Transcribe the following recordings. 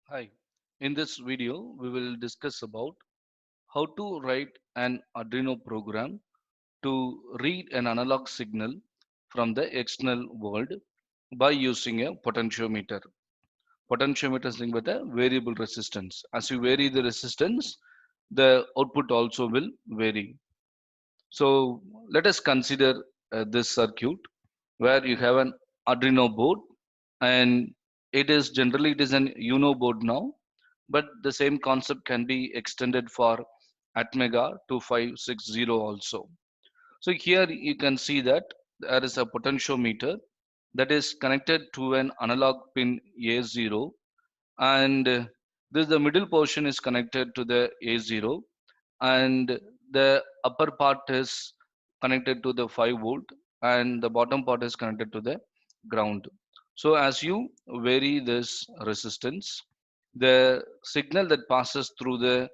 Hi, in this video we will discuss about how to write an Arduino program to read an analog signal from the external world by using a potentiometer. Potentiometer is nothing but a variable resistance. As you vary the resistance, the output also will vary. So let us consider this circuit where you have an Arduino board, and it is an Uno board now, but the same concept can be extended for Atmega 2560 also. So here you can see that there is a potentiometer that is connected to an analog pin A0, and this the middle portion is connected to the A0, and the upper part is connected to the 5 volt, and the bottom part is connected to the ground. So as you vary this resistance, the signal that passes through the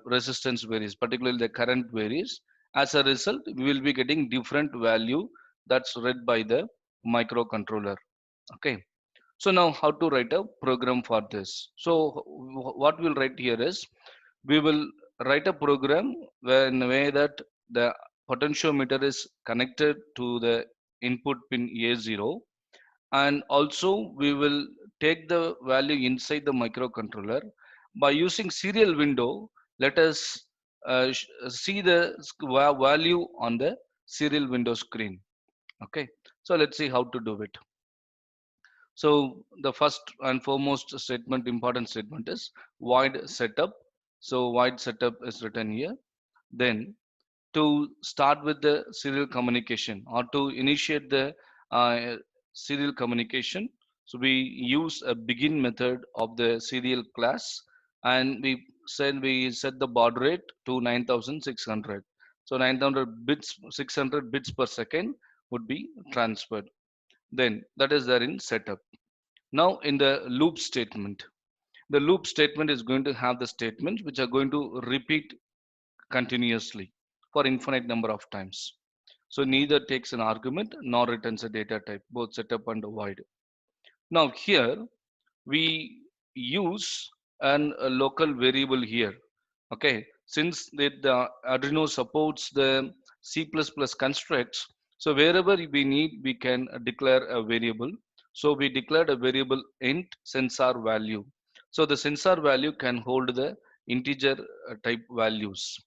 resistance varies, particularly the current varies. As a result, we will be getting different value that's read by the microcontroller. Okay. So now how to write a program for this? So what we'll write here is we will write a program where in a way that the potentiometer is connected to the input pin A0, and also we will take the value inside the microcontroller by using serial window. Let us see the value on the serial window screen. Okay, so let's see how to do it. So the first and foremost statement, important statement, is void setup. So void setup is written here. Then to start with the serial communication or to initiate the uh, serial communication, so we use a begin method of the serial class, and we set the baud rate to 9600. So 900 bits, 600 bits per second would be transferred. Then that is there in setup. Now in the loop statement, the loop statement is going to have the statements which are going to repeat continuously for infinite number of times. So neither takes an argument nor returns a data type, both setup and void. Now here we use a local variable here. Okay, since the Arduino supports the C++ constructs, so wherever we need, we can declare a variable. So we declared a variable int sensor value. So the sensor value can hold the integer type values,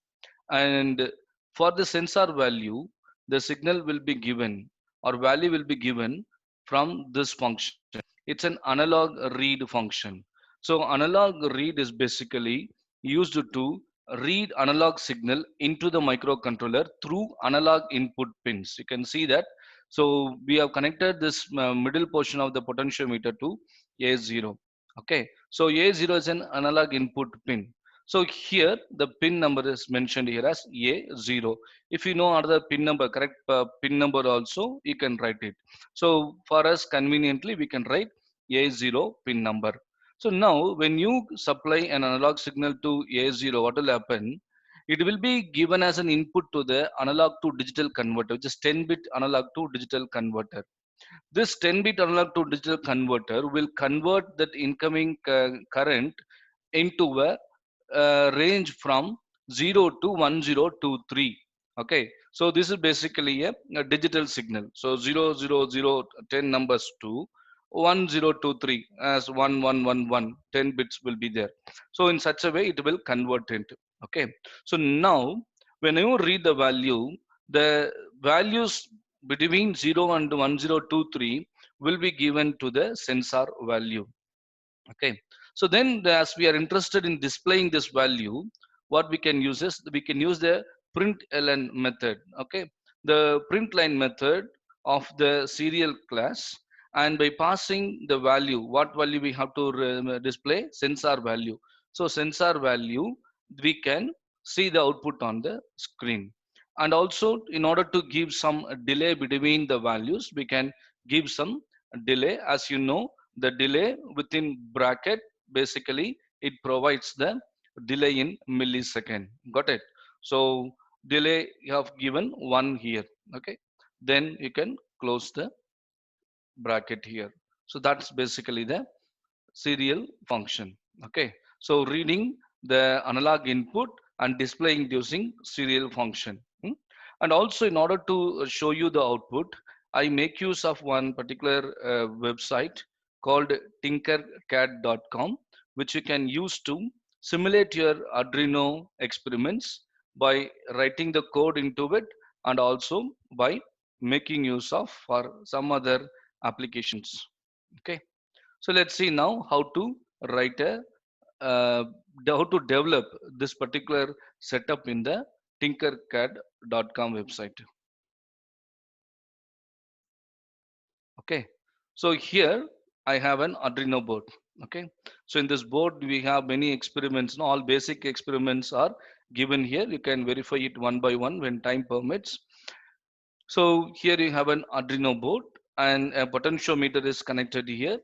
and for the sensor value, the signal will be given or value will be given from this function. It's an analog read function. So analog read is basically used to read analog signal into the microcontroller through analog input pins. You can see that. So we have connected this middle portion of the potentiometer to A0. Okay. So A0 is an analog input pin. So here the pin number is mentioned here as A0. If you know another pin number, correct pin number also, you can write it. So for us conveniently, we can write A0 pin number. So now when you supply an analog signal to A0, what will happen? It will be given as an input to the analog to digital converter, which is 10-bit analog to digital converter. This 10-bit analog to digital converter will convert that incoming current into a range from 0 to 1023. Okay, so this is basically a digital signal. So 000 10 numbers to 1023 as 1111 10 bits will be there. So in such a way it will convert into. Okay, so now when you read the value, the values between 0 and 1023 will be given to the sensor value. Okay, so then as we are interested in displaying this value, what we can use is we can use the println method. Okay, the print line method of the serial class, and by passing the value, what value we have to display? Sensor value. So sensor value, we can see the output on the screen. And also in order to give some delay between the values, we can give some delay. As you know, the delay within bracket, basically it provides the delay in millisecond. Got it? So delay you have given 1 here. Okay, then you can close the bracket here. So that's basically the serial function. Okay, so reading the analog input and displaying using serial function. And also, in order to show you the output, I make use of one particular website called tinkercad.com, which you can use to simulate your Arduino experiments by writing the code into it, and also by making use of for some other applications. Okay, so let's see now how to write a uh, how to develop this particular setup in the tinkercad.com website. Okay, so here I have an Arduino board. Okay, so in this board we have many experiments. All basic experiments are given here. You can verify it one by one when time permits. So here you have an Arduino board and a potentiometer is connected here,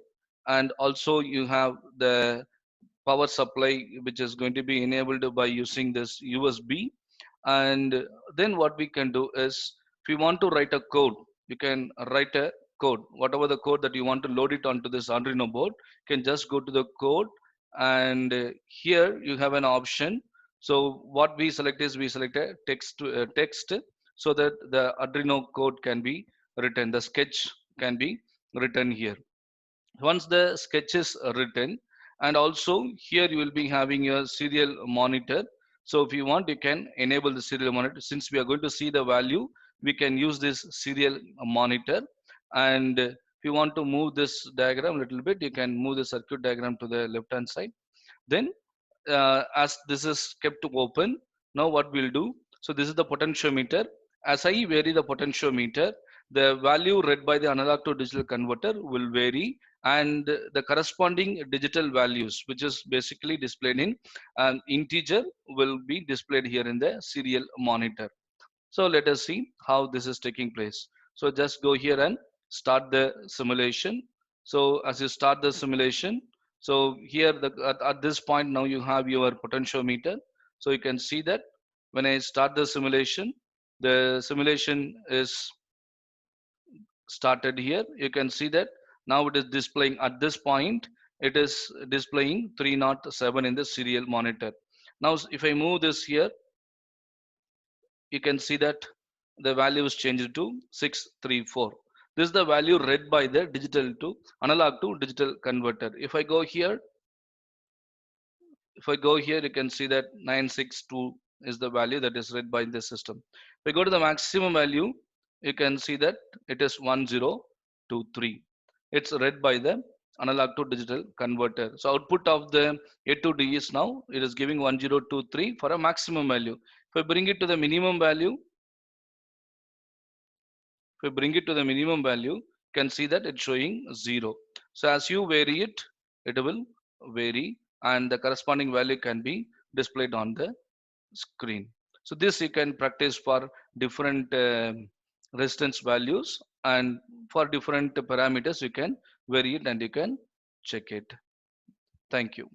and also you have the power supply which is going to be enabled by using this USB. And then what we can do is, if you want to write a code, you can write a code, whatever the code that you want to load it onto this Arduino board. You can just go to the code, and here you have an option. So what we select is, we select a text, so that the Arduino code can be written, the sketch can be written here. Once the sketch is written, and also here you will be having your serial monitor. So if you want, you can enable the serial monitor. Since we are going to see the value, we can use this serial monitor. And if you want to move this diagram a little bit, you can move the circuit diagram to the left hand side. Then as this is kept open, now what we'll do, so this is the potentiometer. As I vary the potentiometer, the value read by the analog to digital converter will vary, and the corresponding digital values, which is basically displayed in an integer, will be displayed here in the serial monitor. So let us see how this is taking place. So just go here and start the simulation. So as you start the simulation, so here at this point now you have your potentiometer. So you can see that when I start the simulation is started here. You can see that now it is displaying at this point, it is displaying 307 in the serial monitor. Now if I move this here, you can see that the value is changed to 634. This is the value read by the digital to analog to digital converter. If I go here, you can see that 962 is the value that is read by the system. If I go to the maximum value, you can see that it is 1023. It's read by the analog to digital converter. So output of the A to D is now, it is giving 1023 for a maximum value. If I bring it to the minimum value, if we bring it to the minimum value, you can see that it's showing 0. So as you vary it, it will vary, and the corresponding value can be displayed on the screen. So this you can practice for different resistance values, and for different parameters you can vary it and you can check it. Thank you.